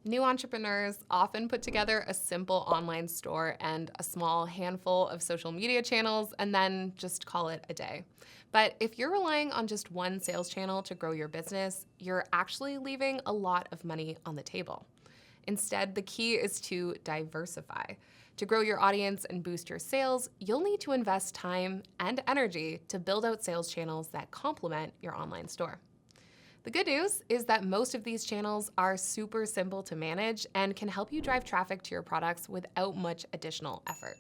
New entrepreneurs often put together a simple online store and a small handful of social media channels and then just call it a day. But if you're relying on just one sales channel to grow your business, you're actually leaving a lot of money on the table. Instead, the key is to diversify. To grow your audience and boost your sales, you'll need to invest time and energy to build out sales channels that complement your online store. The good news is that most of these channels are super simple to manage and can help you drive traffic to your products without much additional effort.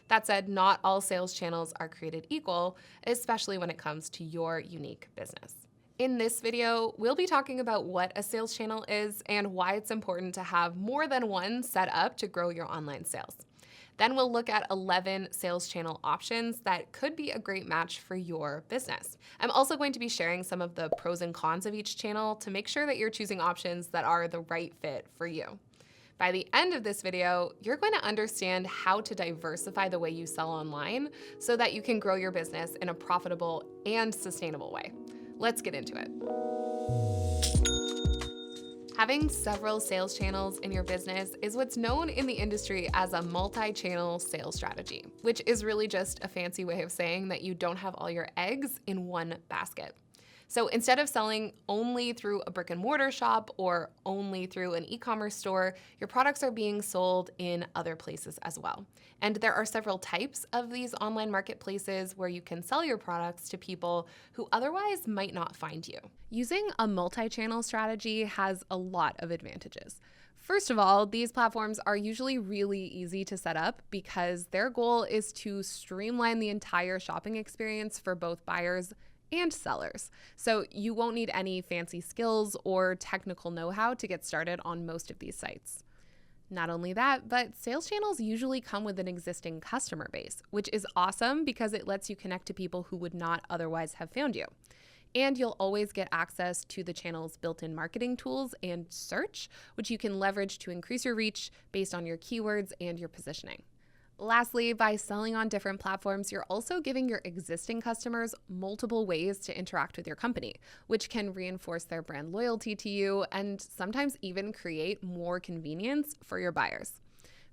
That said, not all sales channels are created equal, especially when it comes to your unique business. In this video, we'll be talking about what a sales channel is and why it's important to have more than one set up to grow your online sales. Then we'll look at 11 sales channel options that could be a great match for your business. I'm also going to be sharing some of the pros and cons of each channel to make sure that you're choosing options that are the right fit for you. By the end of this video, you're going to understand how to diversify the way you sell online so that you can grow your business in a profitable and sustainable way. Let's get into it. Having several sales channels in your business is what's known in the industry as a multi-channel sales strategy, which is really just a fancy way of saying that you don't have all your eggs in one basket. So instead of selling only through a brick and mortar shop or only through an e-commerce store, your products are being sold in other places as well. And there are several types of these online marketplaces where you can sell your products to people who otherwise might not find you. Using a multi-channel strategy has a lot of advantages. First of all, these platforms are usually really easy to set up because their goal is to streamline the entire shopping experience for both buyers and sellers. So you won't need any fancy skills or technical know-how to get started on most of these sites. Not only that, but sales channels usually come with an existing customer base, which is awesome because it lets you connect to people who would not otherwise have found you. And you'll always get access to the channel's built-in marketing tools and search, which you can leverage to increase your reach based on your keywords and your positioning. Lastly, by selling on different platforms, you're also giving your existing customers multiple ways to interact with your company, which can reinforce their brand loyalty to you and sometimes even create more convenience for your buyers.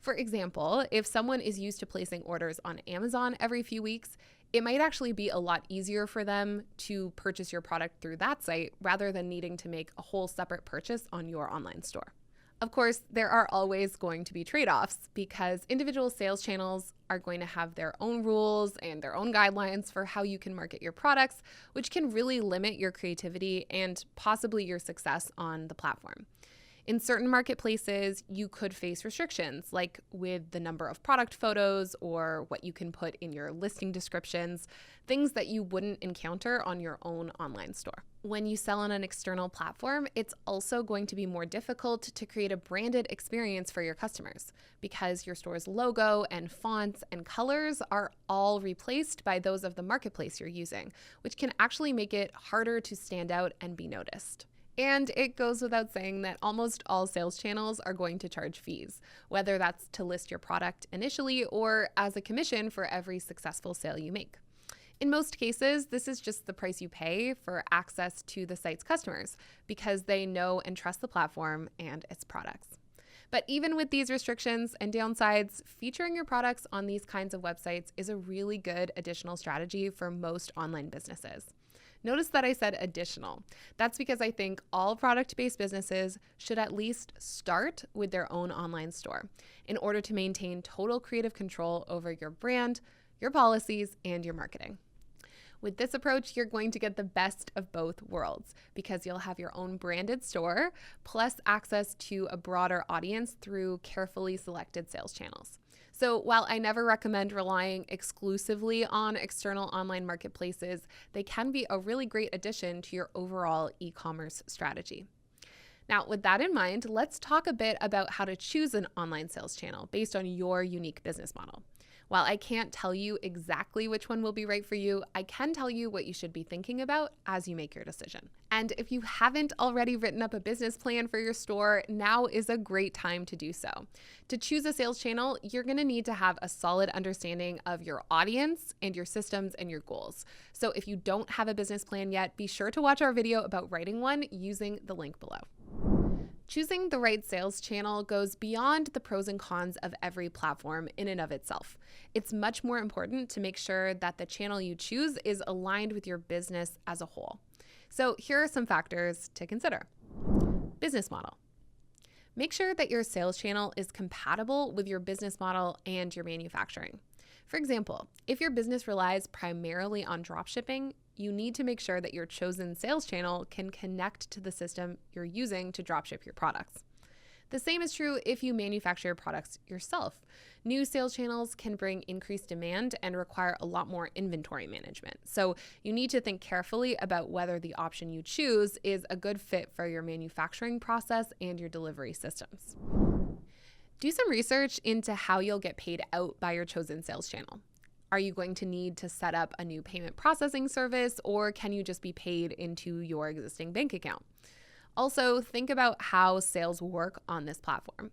For example, if someone is used to placing orders on Amazon every few weeks, it might actually be a lot easier for them to purchase your product through that site rather than needing to make a whole separate purchase on your online store. Of course, there are always going to be trade-offs because individual sales channels are going to have their own rules and their own guidelines for how you can market your products, which can really limit your creativity and possibly your success on the platform. In certain marketplaces, you could face restrictions, like with the number of product photos or what you can put in your listing descriptions, things that you wouldn't encounter on your own online store. When you sell on an external platform, it's also going to be more difficult to create a branded experience for your customers because your store's logo and fonts and colors are all replaced by those of the marketplace you're using, which can actually make it harder to stand out and be noticed. And it goes without saying that almost all sales channels are going to charge fees, whether that's to list your product initially or as a commission for every successful sale you make. In most cases, this is just the price you pay for access to the site's customers because they know and trust the platform and its products. But even with these restrictions and downsides, featuring your products on these kinds of websites is a really good additional strategy for most online businesses. Notice that I said additional. That's because I think all product-based businesses should at least start with their own online store in order to maintain total creative control over your brand, your policies, and your marketing. With this approach, you're going to get the best of both worlds because you'll have your own branded store plus access to a broader audience through carefully selected sales channels. So while I never recommend relying exclusively on external online marketplaces, they can be a really great addition to your overall e-commerce strategy. Now, with that in mind, let's talk a bit about how to choose an online sales channel based on your unique business model. While I can't tell you exactly which one will be right for you, I can tell you what you should be thinking about as you make your decision. And if you haven't already written up a business plan for your store, now is a great time to do so. To choose a sales channel, you're going to need to have a solid understanding of your audience and your systems and your goals. So if you don't have a business plan yet, be sure to watch our video about writing one using the link below. Choosing the right sales channel goes beyond the pros and cons of every platform in and of itself. It's much more important to make sure that the channel you choose is aligned with your business as a whole. So here are some factors to consider. Business model. Make sure that your sales channel is compatible with your business model and your manufacturing. For example, if your business relies primarily on dropshipping, you need to make sure that your chosen sales channel can connect to the system you're using to dropship your products. The same is true if you manufacture your products yourself. New sales channels can bring increased demand and require a lot more inventory management. So you need to think carefully about whether the option you choose is a good fit for your manufacturing process and your delivery systems. Do some research into how you'll get paid out by your chosen sales channel. Are you going to need to set up a new payment processing service, or can you just be paid into your existing bank account? Also, think about how sales work on this platform.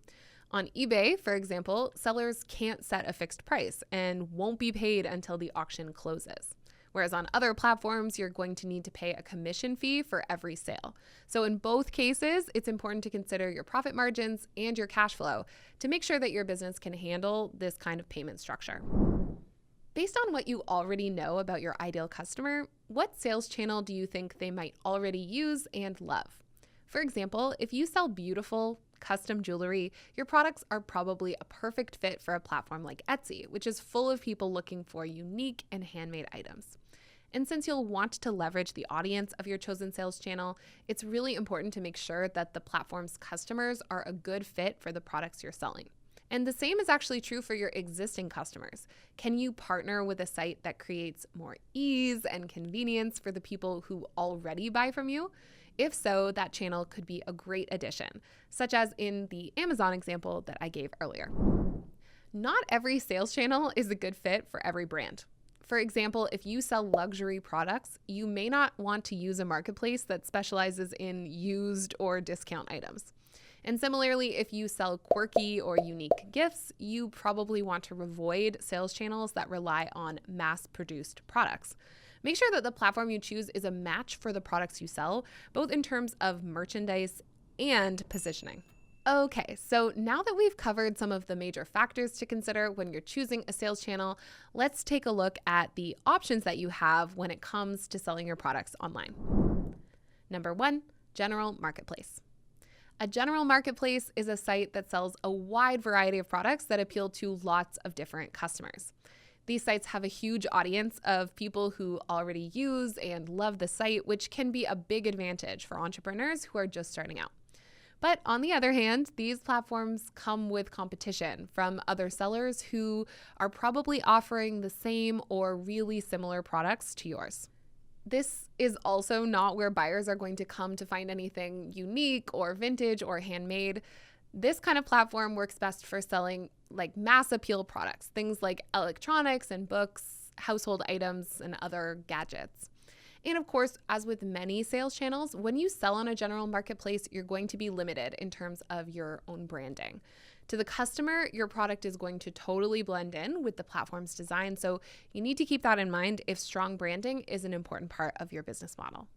On eBay, for example, sellers can't set a fixed price and won't be paid until the auction closes. Whereas on other platforms, you're going to need to pay a commission fee for every sale. So in both cases, it's important to consider your profit margins and your cash flow to make sure that your business can handle this kind of payment structure. Based on what you already know about your ideal customer, what sales channel do you think they might already use and love? For example, if you sell beautiful, custom jewelry, your products are probably a perfect fit for a platform like Etsy, which is full of people looking for unique and handmade items. And since you'll want to leverage the audience of your chosen sales channel, it's really important to make sure that the platform's customers are a good fit for the products you're selling. And the same is actually true for your existing customers. Can you partner with a site that creates more ease and convenience for the people who already buy from you? If so, that channel could be a great addition, such as in the Amazon example that I gave earlier. Not every sales channel is a good fit for every brand. For example, if you sell luxury products, you may not want to use a marketplace that specializes in used or discount items. And similarly, if you sell quirky or unique gifts, you probably want to avoid sales channels that rely on mass-produced products. Make sure that the platform you choose is a match for the products you sell, both in terms of merchandise and positioning. Okay, so now that we've covered some of the major factors to consider when you're choosing a sales channel, let's take a look at the options that you have when it comes to selling your products online. Number 1, general marketplace. A general marketplace is a site that sells a wide variety of products that appeal to lots of different customers. These sites have a huge audience of people who already use and love the site, which can be a big advantage for entrepreneurs who are just starting out. But on the other hand, these platforms come with competition from other sellers who are probably offering the same or really similar products to yours. This is also not where buyers are going to come to find anything unique or vintage or handmade. This kind of platform works best for selling like mass appeal products, things like electronics and books, household items, and other gadgets. And of course, as with many sales channels, when you sell on a general marketplace, you're going to be limited in terms of your own branding. To the customer, your product is going to totally blend in with the platform's design, so you need to keep that in mind if strong branding is an important part of your business model.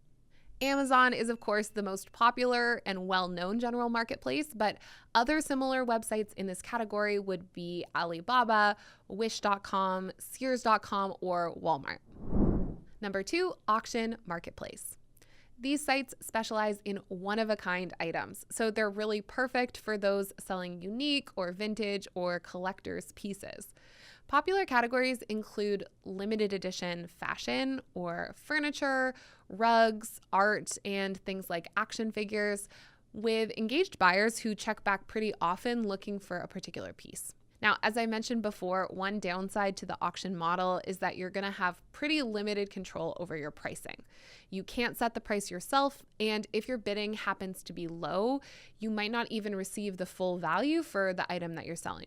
Amazon is, of course, the most popular and well-known general marketplace, but other similar websites in this category would be Alibaba, Wish.com, Sears.com, or Walmart. Number 2, auction marketplace. These sites specialize in one-of-a-kind items, so they're really perfect for those selling unique or vintage or collector's pieces. Popular categories include limited edition fashion or furniture, rugs, art, and things like action figures, with engaged buyers who check back pretty often looking for a particular piece. Now, as I mentioned before, one downside to the auction model is that you're going to have pretty limited control over your pricing. You can't set the price yourself, and if your bidding happens to be low, you might not even receive the full value for the item that you're selling.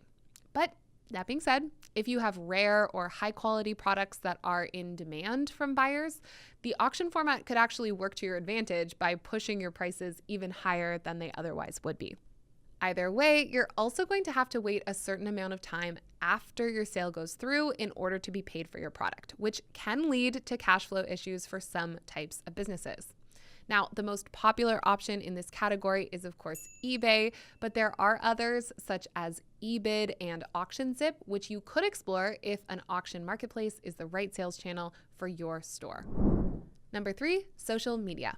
But that being said, if you have rare or high quality products that are in demand from buyers, the auction format could actually work to your advantage by pushing your prices even higher than they otherwise would be. Either way, you're also going to have to wait a certain amount of time after your sale goes through in order to be paid for your product, which can lead to cash flow issues for some types of businesses. Now, the most popular option in this category is, of course, eBay, but there are others such as eBid and AuctionZip, which you could explore if an auction marketplace is the right sales channel for your store. Number 3, social media.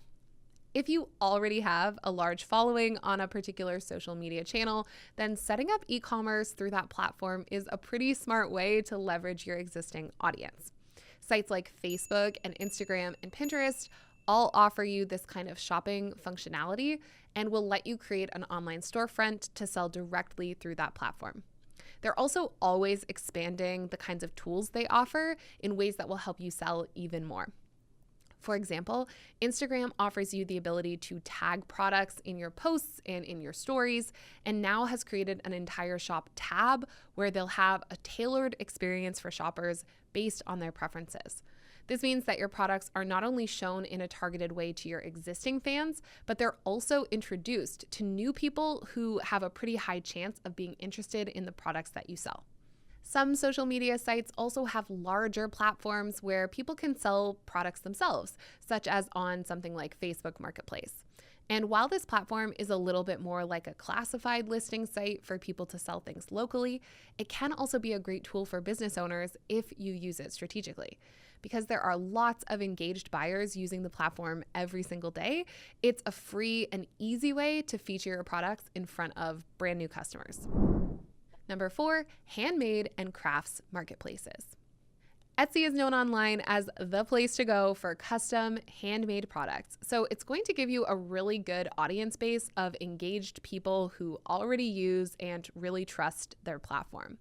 If you already have a large following on a particular social media channel, then setting up e-commerce through that platform is a pretty smart way to leverage your existing audience. Sites like Facebook and Instagram and Pinterest all offer you this kind of shopping functionality and will let you create an online storefront to sell directly through that platform. They're also always expanding the kinds of tools they offer in ways that will help you sell even more. For example, Instagram offers you the ability to tag products in your posts and in your stories, and now has created an entire shop tab where they'll have a tailored experience for shoppers based on their preferences. This means that your products are not only shown in a targeted way to your existing fans, but they're also introduced to new people who have a pretty high chance of being interested in the products that you sell. Some social media sites also have larger platforms where people can sell products themselves, such as on something like Facebook Marketplace. And while this platform is a little bit more like a classified listing site for people to sell things locally, it can also be a great tool for business owners if you use it strategically. Because there are lots of engaged buyers using the platform every single day, it's a free and easy way to feature your products in front of brand new customers. Number 4, handmade and crafts marketplaces. Etsy is known online as the place to go for custom handmade products. So it's going to give you a really good audience base of engaged people who already use and really trust their platform.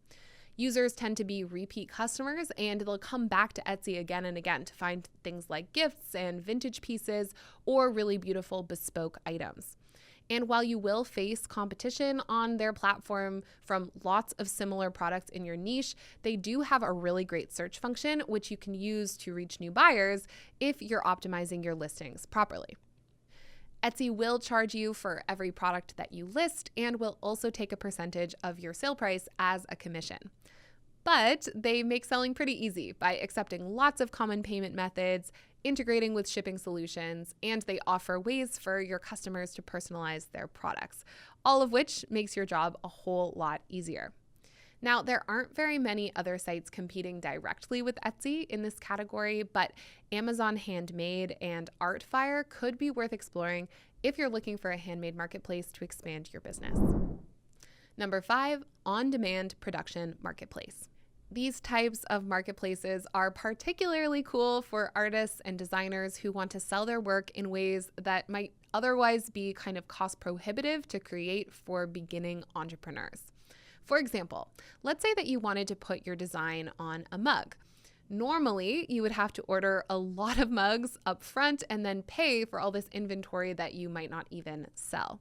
Users tend to be repeat customers, and they'll come back to Etsy again and again to find things like gifts and vintage pieces or really beautiful bespoke items. And while you will face competition on their platform from lots of similar products in your niche, they do have a really great search function, which you can use to reach new buyers if you're optimizing your listings properly. Etsy will charge you for every product that you list and will also take a percentage of your sale price as a commission. But they make selling pretty easy by accepting lots of common payment methods, integrating with shipping solutions, and they offer ways for your customers to personalize their products, all of which makes your job a whole lot easier. Now, there aren't very many other sites competing directly with Etsy in this category, but Amazon Handmade and Artfire could be worth exploring if you're looking for a handmade marketplace to expand your business. Number 5, on-demand production marketplace. These types of marketplaces are particularly cool for artists and designers who want to sell their work in ways that might otherwise be kind of cost prohibitive to create for beginning entrepreneurs. For example, let's say that you wanted to put your design on a mug. Normally, you would have to order a lot of mugs up front and then pay for all this inventory that you might not even sell.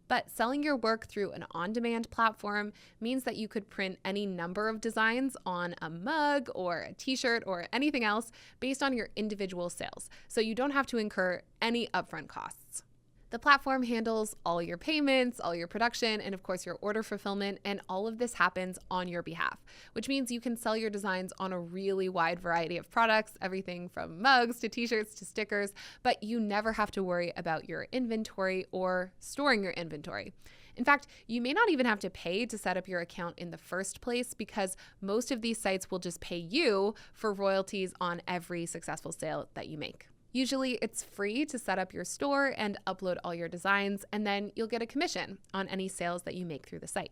But selling your work through an on-demand platform means that you could print any number of designs on a mug or a t-shirt or anything else based on your individual sales, so you don't have to incur any upfront costs. The platform handles all your payments, all your production, and of course your order fulfillment, and all of this happens on your behalf, which means you can sell your designs on a really wide variety of products, everything from mugs to t-shirts to stickers, but you never have to worry about your inventory or storing your inventory. In fact, you may not even have to pay to set up your account in the first place because most of these sites will just pay you for royalties on every successful sale that you make. Usually it's free to set up your store and upload all your designs, and then you'll get a commission on any sales that you make through the site.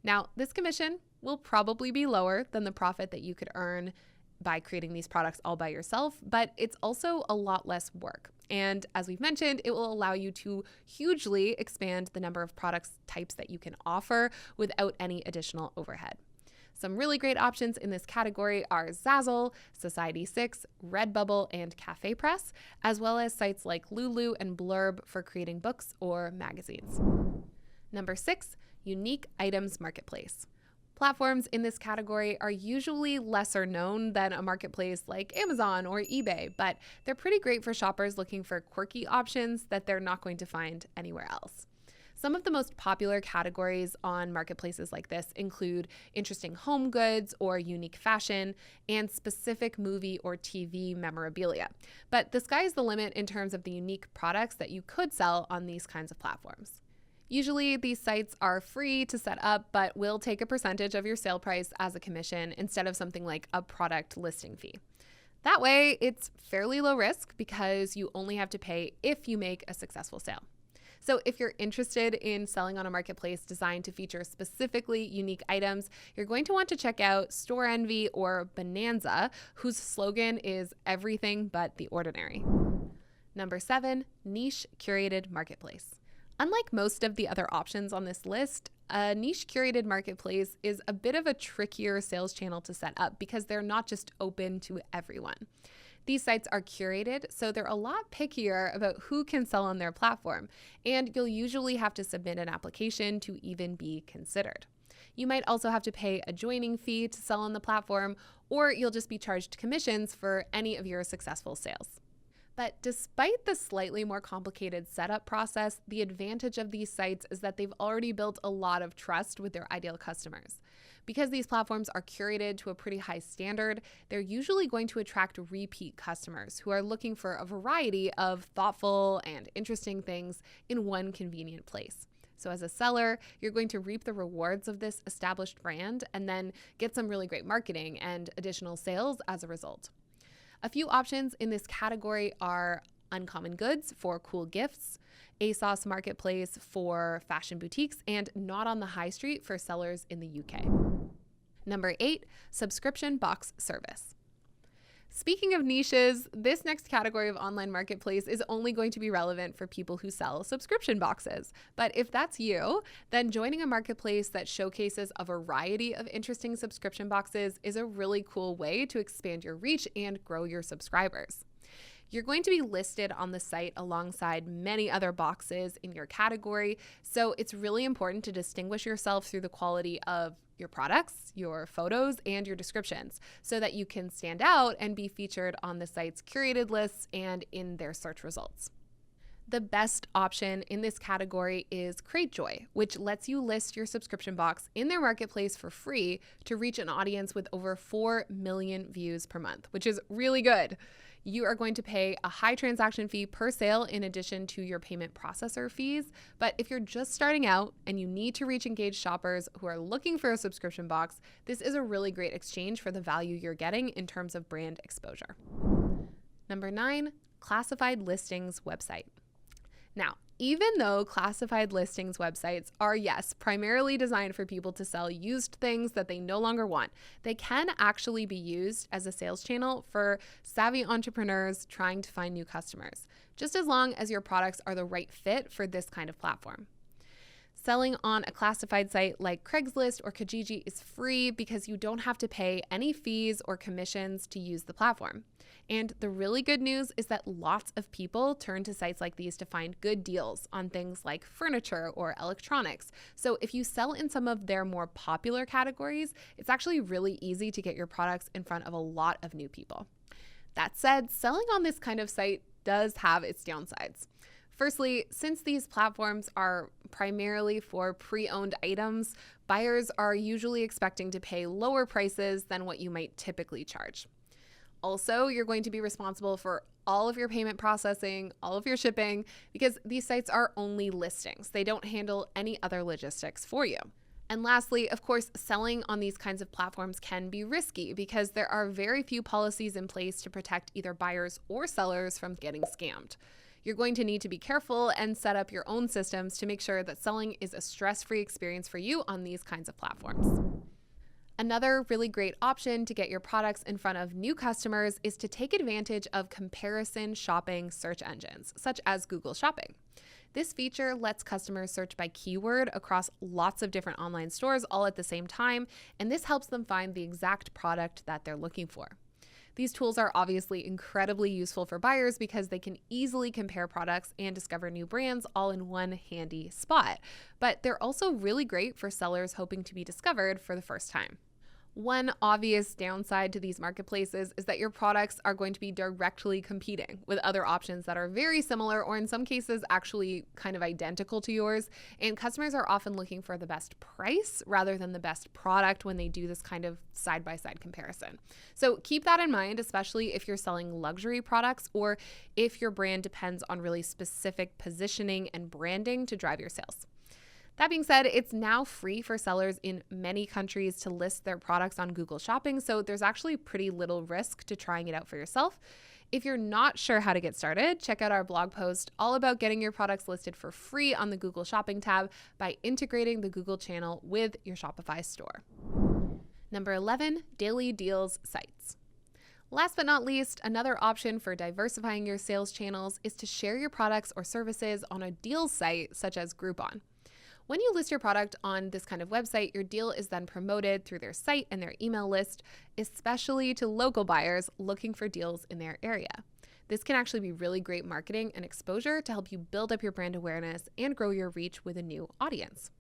Now, this commission will probably be lower than the profit that you could earn by creating these products all by yourself, but it's also a lot less work. And as we've mentioned, it will allow you to hugely expand the number of products types that you can offer without any additional overhead. Some really great options in this category are Zazzle, Society6, Redbubble, and Cafe Press, as well as sites like Lulu and Blurb for creating books or magazines. Number 6, unique items marketplace. Platforms in this category are usually lesser known than a marketplace like Amazon or eBay, but they're pretty great for shoppers looking for quirky options that they're not going to find anywhere else. Some of the most popular categories on marketplaces like this include interesting home goods or unique fashion and specific movie or TV memorabilia. But the sky is the limit in terms of the unique products that you could sell on these kinds of platforms. Usually, these sites are free to set up, but will take a percentage of your sale price as a commission instead of something like a product listing fee. That way, it's fairly low risk because you only have to pay if you make a successful sale. So if you're interested in selling on a marketplace designed to feature specifically unique items, you're going to want to check out Store Envy or Bonanza, whose slogan is everything but the ordinary. Number 7, niche curated marketplace. Unlike most of the other options on this list, a niche curated marketplace is a bit of a trickier sales channel to set up because they're not just open to everyone. These sites are curated, so they're a lot pickier about who can sell on their platform, and you'll usually have to submit an application to even be considered. You might also have to pay a joining fee to sell on the platform, or you'll just be charged commissions for any of your successful sales. But despite the slightly more complicated setup process, the advantage of these sites is that they've already built a lot of trust with their ideal customers. Because these platforms are curated to a pretty high standard, they're usually going to attract repeat customers who are looking for a variety of thoughtful and interesting things in one convenient place. So as a seller, you're going to reap the rewards of this established brand and then get some really great marketing and additional sales as a result. A few options in this category are Uncommon Goods for cool gifts, ASOS Marketplace for fashion boutiques, and Not on the High Street for sellers in the UK. Number 8, subscription box service. Speaking of niches, this next category of online marketplace is only going to be relevant for people who sell subscription boxes. But if that's you, then joining a marketplace that showcases a variety of interesting subscription boxes is a really cool way to expand your reach and grow your subscribers. You're going to be listed on the site alongside many other boxes in your category, so it's really important to distinguish yourself through the quality of your products, your photos, and your descriptions so that you can stand out and be featured on the site's curated lists and in their search results. The best option in this category is Cratejoy, which lets you list your subscription box in their marketplace for free to reach an audience with over 4 million views per month, which is really good. You are going to pay a high transaction fee per sale in addition to your payment processor fees. But if you're just starting out and you need to reach engaged shoppers who are looking for a subscription box, this is a really great exchange for the value you're getting in terms of brand exposure. Number 9, classified listings website. Now, even though classified listings websites are, yes, primarily designed for people to sell used things that they no longer want, they can actually be used as a sales channel for savvy entrepreneurs trying to find new customers, just as long as your products are the right fit for this kind of platform. Selling on a classified site like Craigslist or Kijiji is free because you don't have to pay any fees or commissions to use the platform. And the really good news is that lots of people turn to sites like these to find good deals on things like furniture or electronics. So if you sell in some of their more popular categories, it's actually really easy to get your products in front of a lot of new people. That said, selling on this kind of site does have its downsides. Firstly, since these platforms are primarily for pre-owned items, buyers are usually expecting to pay lower prices than what you might typically charge. Also, you're going to be responsible for all of your payment processing, all of your shipping, because these sites are only listings. They don't handle any other logistics for you. And lastly, of course, selling on these kinds of platforms can be risky because there are very few policies in place to protect either buyers or sellers from getting scammed. You're going to need to be careful and set up your own systems to make sure that selling is a stress-free experience for you on these kinds of platforms. Another really great option to get your products in front of new customers is to take advantage of comparison shopping search engines, such as Google Shopping. This feature lets customers search by keyword across lots of different online stores all at the same time, and this helps them find the exact product that they're looking for. These tools are obviously incredibly useful for buyers because they can easily compare products and discover new brands all in one handy spot. But they're also really great for sellers hoping to be discovered for the first time. One obvious downside to these marketplaces is that your products are going to be directly competing with other options that are very similar or in some cases actually kind of identical to yours. And customers are often looking for the best price rather than the best product when they do this kind of side-by-side comparison. So keep that in mind, especially if you're selling luxury products or if your brand depends on really specific positioning and branding to drive your sales. That being said, it's now free for sellers in many countries to list their products on Google Shopping, so there's actually pretty little risk to trying it out for yourself. If you're not sure how to get started, check out our blog post all about getting your products listed for free on the Google Shopping tab by integrating the Google channel with your Shopify store. Number 11, daily deals sites. Last but not least, another option for diversifying your sales channels is to share your products or services on a deals site such as Groupon. When you list your product on this kind of website, your deal is then promoted through their site and their email list, especially to local buyers looking for deals in their area. This can actually be really great marketing and exposure to help you build up your brand awareness and grow your reach with a new audience.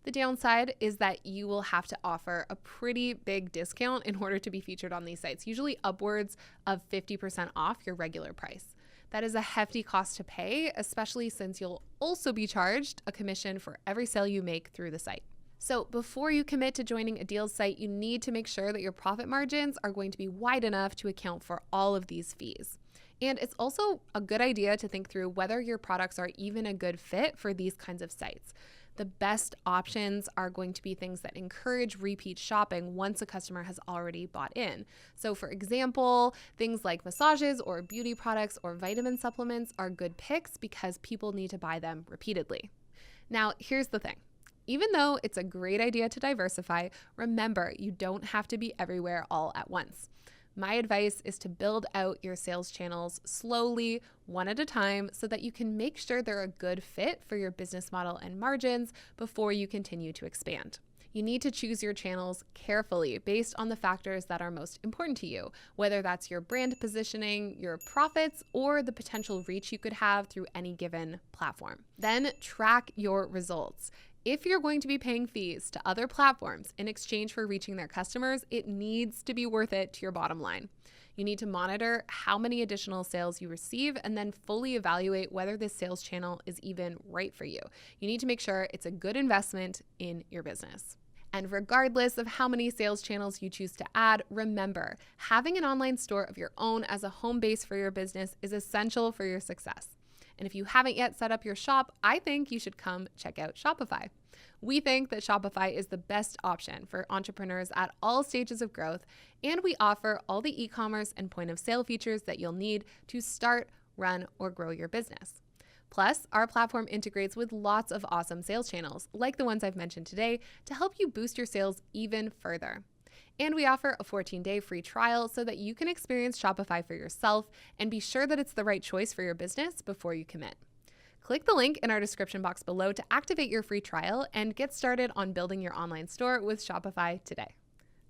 The downside is that you will have to offer a pretty big discount in order to be featured on these sites, usually upwards of 50% off your regular price. That is a hefty cost to pay, especially since you'll also be charged a commission for every sale you make through the site. So before you commit to joining a deals site, you need to make sure that your profit margins are going to be wide enough to account for all of these fees. And it's also a good idea to think through whether your products are even a good fit for these kinds of sites. The best options are going to be things that encourage repeat shopping once a customer has already bought in. So for example, things like massages or beauty products or vitamin supplements are good picks because people need to buy them repeatedly. Now, here's the thing. Even though it's a great idea to diversify, remember, you don't have to be everywhere all at once. My advice is to build out your sales channels slowly, one at a time, so that you can make sure they're a good fit for your business model and margins before you continue to expand. You need to choose your channels carefully based on the factors that are most important to you, whether that's your brand positioning, your profits, or the potential reach you could have through any given platform. Then track your results. If you're going to be paying fees to other platforms in exchange for reaching their customers, it needs to be worth it to your bottom line. You need to monitor how many additional sales you receive and then fully evaluate whether this sales channel is even right for you. You need to make sure it's a good investment in your business. And regardless of how many sales channels you choose to add, remember, having an online store of your own as a home base for your business is essential for your success. And if you haven't yet set up your shop, I think you should come check out Shopify. We think that Shopify is the best option for entrepreneurs at all stages of growth, and we offer all the e-commerce and point of sale features that you'll need to start, run, or grow your business. Plus, our platform integrates with lots of awesome sales channels, like the ones I've mentioned today, to help you boost your sales even further. And we offer a 14-day free trial so that you can experience Shopify for yourself and be sure that it's the right choice for your business before you commit. Click the link in our description box below to activate your free trial and get started on building your online store with Shopify today.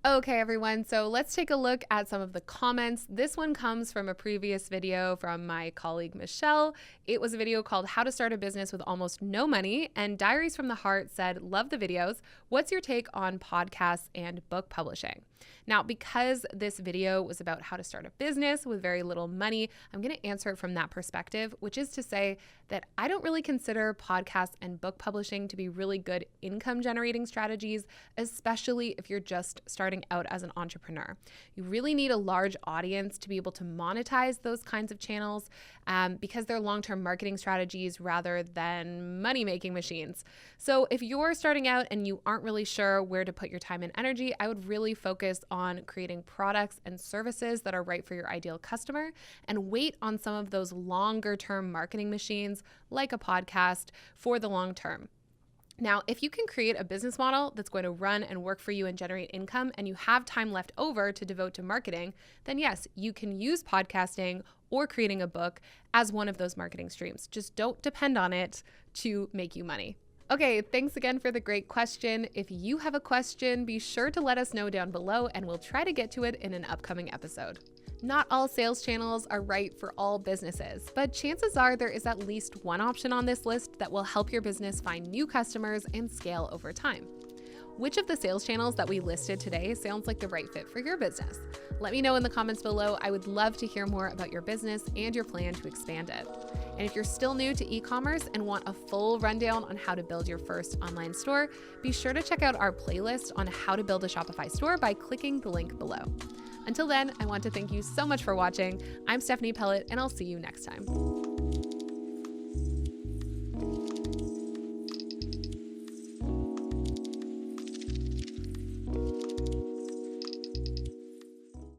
Okay, everyone, so let's take a look at some of the comments. This one comes from a previous video from my colleague, Michelle. It was a video called How to Start a Business with Almost No Money, and Diaries from the Heart said, love the videos. What's your take on podcasts and book publishing? Now, because this video was about how to start a business with very little money, I'm going to answer it from that perspective, which is to say that I don't really consider podcasts and book publishing to be really good income generating strategies, especially if you're just starting out as an entrepreneur. You really need a large audience to be able to monetize those kinds of channels because they're long-term marketing strategies rather than money-making machines. So if you're starting out and you aren't really sure where to put your time and energy, I would really focus on creating products and services that are right for your ideal customer and wait on some of those longer-term marketing machines like a podcast for the long term. Now, if you can create a business model that's going to run and work for you and generate income and you have time left over to devote to marketing, then yes, you can use podcasting or creating a book as one of those marketing streams. Just don't depend on it to make you money. Okay, thanks again for the great question. If you have a question, be sure to let us know down below and we'll try to get to it in an upcoming episode. Not all sales channels are right for all businesses, but chances are there is at least one option on this list that will help your business find new customers and scale over time. Which of the sales channels that we listed today sounds like the right fit for your business? Let me know in the comments below. I would love to hear more about your business and your plan to expand it. And if you're still new to e-commerce and want a full rundown on how to build your first online store, be sure to check out our playlist on how to build a Shopify store by clicking the link below. Until then, I want to thank you so much for watching. I'm Stephanie Pellet, and I'll see you next time.